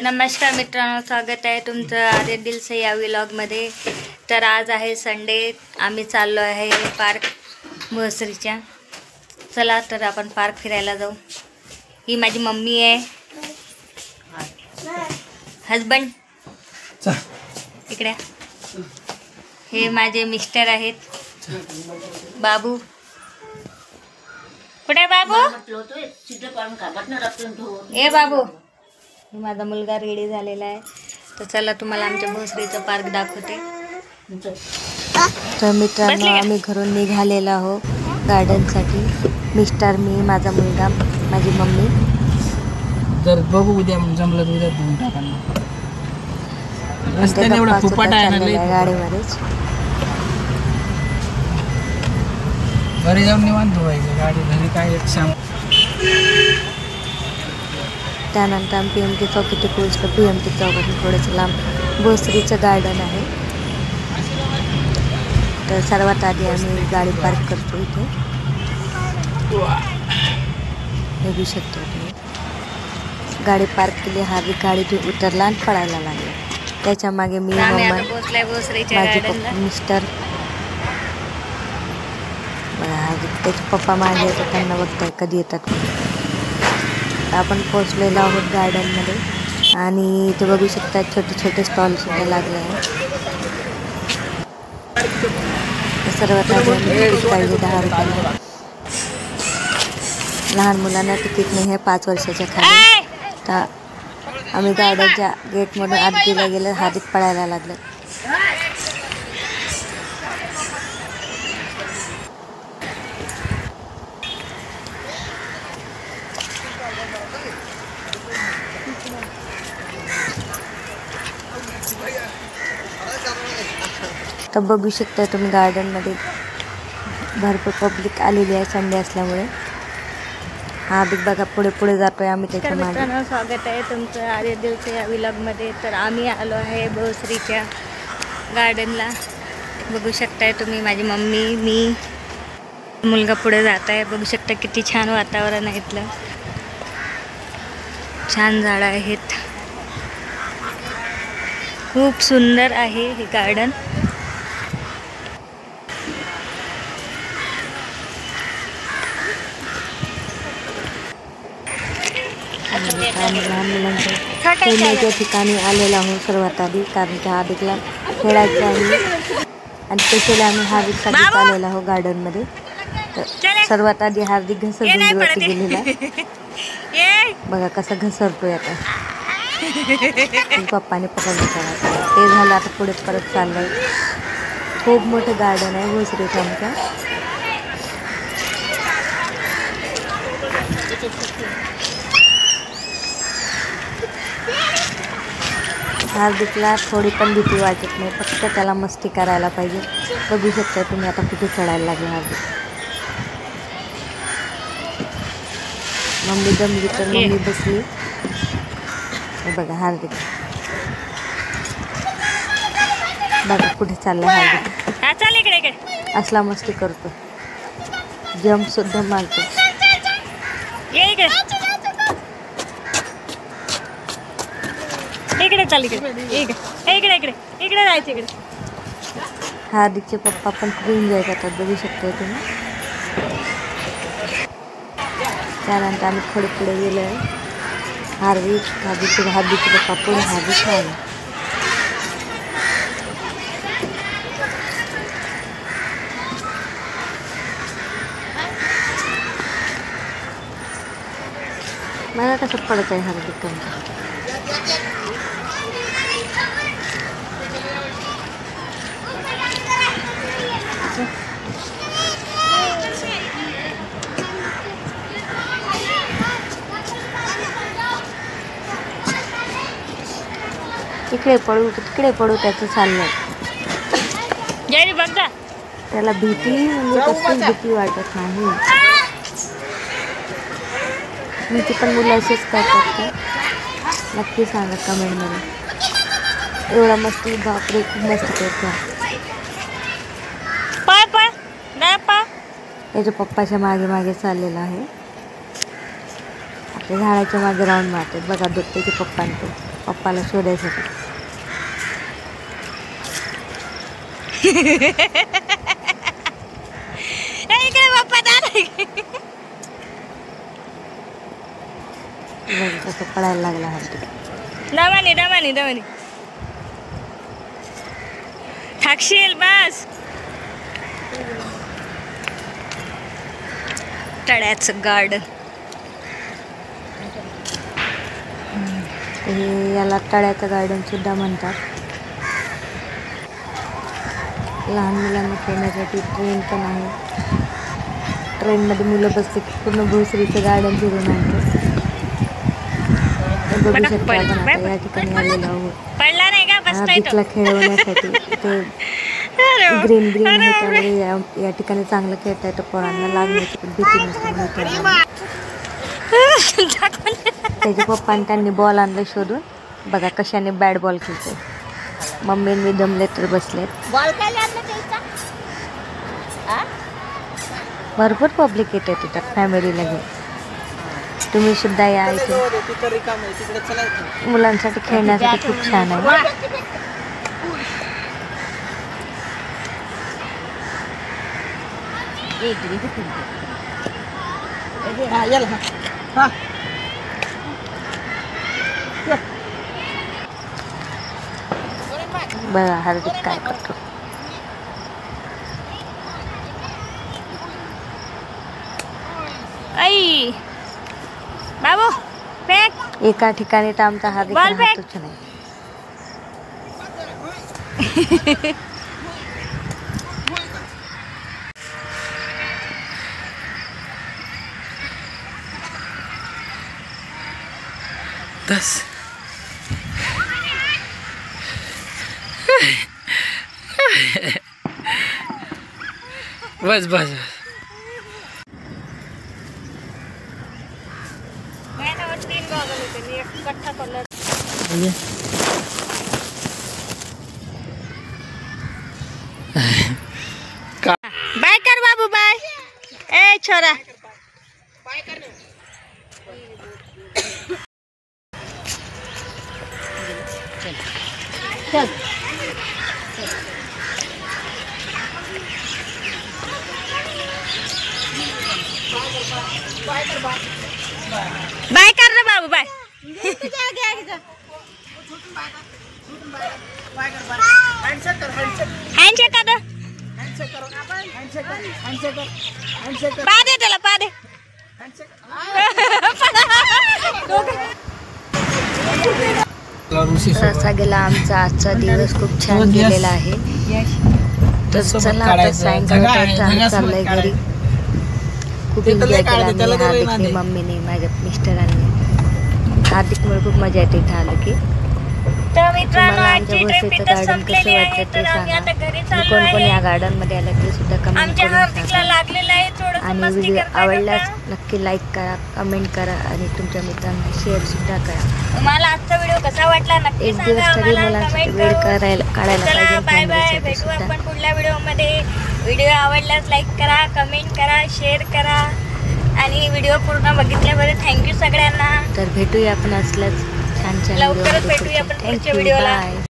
नमस्कार मित्रांनो, स्वागत आहे तुमचं आर्य दिलसे या व्लॉगमध्ये। तर आज आहे संडे, आम्ही चाललो आहे पार्क भोसरीच्या। चला तर आपण पार्क फिरायला जाऊ। ही माझी मम्मी आहे, हजबंड इकडे, हे माझे मिस्टर आहेत। बाबू कुठे? बाबू ए बाबू, माझा मुलगा रेडी झालेला आहे। तर चला तुम्हाला आमच्या भोसरीचं पार्क दाखवते। तर मित्रांनो, आम्ही घरून निघालेलो आहोत गार्डनसाठी। मिस्टर, मी, माझा मुलगा, माझी मम्मी। जर बघू उद्या जमलं तर उद्या धुवून टाकायला। रस्त्याने एवढा फुपाट आहे ना गाडीमध्येच। घरी जाऊन निवांत धुवायचं गाडी, घरी काय एक शाम। त्यानंतर आम्ही PMT चौकीत पोहोचलो। PMT चौकातून थोडंसं लांब भोसरीचं गार्डन आहे। तर सर्वात आधी आम्ही गाडी पार्क करतो इथे, बघू शकतो तुम्ही। गाडी पार्क केली, हार्दिक गाडीतून उतरला आणि पळायला लागला। त्याच्या मागे मी, मम्मा, माझे मिस्टर, हार्दिक त्याचे पप्पा मागे येतात, त्यांना बघताय कधी येतात। आपण पोहोचलेलो आहोत गार्डनमध्ये आणि इथे बघू शकता छोटे छोटे स्टॉल सुद्धा लागले आहे। सर्वात आधी तिकीट काढली 10 रुपयाला। लहान मुलांना तिकीट नाही आहे 5 वर्षाच्या खाली। तर आम्ही गार्डनच्या गेटमधून आत गेलं हार्दिक पळायला लागलं। तर बघू शकता तुम्ही गार्डनमध्ये भरपूर पब्लिक आलेली आहे संडे असल्यामुळे। हार्दिक बघा पुढे पुढे जातोय आम्ही त्याच्या मागे। मित्रांनो, स्वागत आहे तुमचं आर्य दिलसे या व्लॉगमध्ये। तर आम्ही आलो आहे भोसरीच्या गार्डनला। बघू शकताय तुम्ही, माझी मम्मी, मी, मुलगा पुढे जात आहे। बघू शकता किती छान वातावरण आहे इथलं, छान झाडं आहेत, खूप सुंदर आहे हे गार्डन। लहान मुलांच्या खेळण्याच्या ठिकाणी आलेलो आहोत सर्वात आधी, कारण की हार्दिकला खेळायचं आहे आणि स्पेशली आम्ही हार्दिकसाठी आलेलो आहोत गार्डनमध्ये। तर सर्वात आधी हार्दिक घसरगुंडीवरती गेलेला, बघा कसा घसरतोय आता। पप्पाने पकडलं त्याला, ते झालं। आता पुढे परत चाललंय। खूप मोठं गार्डन आहे भोसरीचं आमच्या। हार्दिकला थोडी पण भीती वाटत नाही, फक्त त्याला मस्ती करायला पाहिजे। बघू शकता तुम्ही आता कुठे चढायला लागले हार्दिक। मम्मी दमली तर मम्मी बसली, बघा हार्दिक बघा कुठे चाललाय हार्दिक। असला मस्ती करतो, जंप सुद्धा मारतो। इकडे चाल, इकडे जायचं इकडे। हार्दिकचे पप्पा पण खूप एन्जॉय करतात, बघू शकता तुम्ही। त्यानंतर आम्ही थोडे पुढे गेलो आहे। हार्दिकचे पप्पा पुढे, हार्दिक आला। मला कसं पडत आहे हार्दिक आमचा। इकडे पडू तिकडे पडू त्याचं चाललंय। त्याला भीती म्हणजे कसलीच भीती वाटत नाही। भीती पण मुलं असेच करतात का? नक्की सांगा कमेंटमध्ये। एवढा मस्ती, बापरे खूप मस्ती करतात। त्याच्या पप्पाच्या मागे मागे चाललेला आहे। ते झाडाच्या मागे राऊंड मारतात बघा त्याचे पप्पा आणि तो पप्पाला शोधायसाठी. कसं पडायला लागला हार्दिक. दमानी थाकशील बस. तळ्याचं गार्डन हे याला तळ्याचं गार्डन सुद्धा म्हणतात. लहान मुलांना खेळण्यासाठी ट्रेन पण आहे. ट्रेनमध्ये मुलं बसते की पूर्ण भोसरीचं गार्डन फिरून आणतं. बघू शकता आपण आता या ठिकाणी आलेलो आहोत. पडला नाही का? हार्दिकला खेळवण्यासाठी ते ग्रीन आहे त्यामुळे या ठिकाणी चांगलं खेळता येतं. पोरांना लागण्याची पण भीती नसते. त्याचे पप्पा आणि त्यांनी बॉल आणले शोधून. बघा कशाने बॅट बॉल खेळते. मम्मी मी दमले तर बसलेत. भरपूर पब्लिक येते तिथं फॅमिलीला घेऊन. तुम्ही सुद्धा या इथे. मुलांसाठी खेळण्यासाठी खूप छान आहे. बघा हार्दिक काय करतो. आई बाबू फेक. एका ठिकाणी तर आमचा हार्दिक राहतोच नाही. बस बस बाय कर बाबू बाय. ए छोरा चल. बाय कर रे बाबू बाय. हँडशेक कर. पा दे त्याला पा दे. असा गेला आमचा आजचा दिवस. खूप छान गेलेला आहे. तर चला आता सायंकाळ चाललंय घरी. खूप एन्जॉय केला मी, हार्दिकने, मम्मीने, माझ्या मिस्टरांनी. हार्दिकमुळे खूप मजा येते इथं आलं की. तर मित्रांनो तुम्हाला आजची आमच्या ट्रिप बसचं इथं गार्डन संपलेली कसं आहे. वाटतं ते तर आम्ही आता सांगा. घरी कोण चाललो कोण या आहे. गार्डनमध्ये आलं ते सुद्धा कमेंट आमच्या करून हार्दिकला सांगा. लागलेलं आहे थोडंसं आणि मस्ती व्हिडिओ करता आवडल्यास करता. नक्की लाईक करा, कमेंट करा आणि तुमच्या मित्रांना शेअर सुद्धा करा. तुम्हाला आजचा व्हिडिओ कसा वाटला नक्की एक सांगा दिवस तरी आम्हाला मुलांसाठी कमेंट वेळ करून. काढायला चला पाहिजे बाय बाय. फॅमिलीसाठी भेटू सुद्धा. आपण पुढल्या व्हिडिओमध्ये. व्हिडिओ आवडल्यास लाईक करा, कमेंट करा, शेअर करा आणि व्हिडिओ पूर्ण बघितल्याबद्दल थँक्यू सगळ्यांना. तर भेटूया आपण असल्याच छान छान लवकरच भेटूया आपण पुढच्या व्हिडिओला. बाय.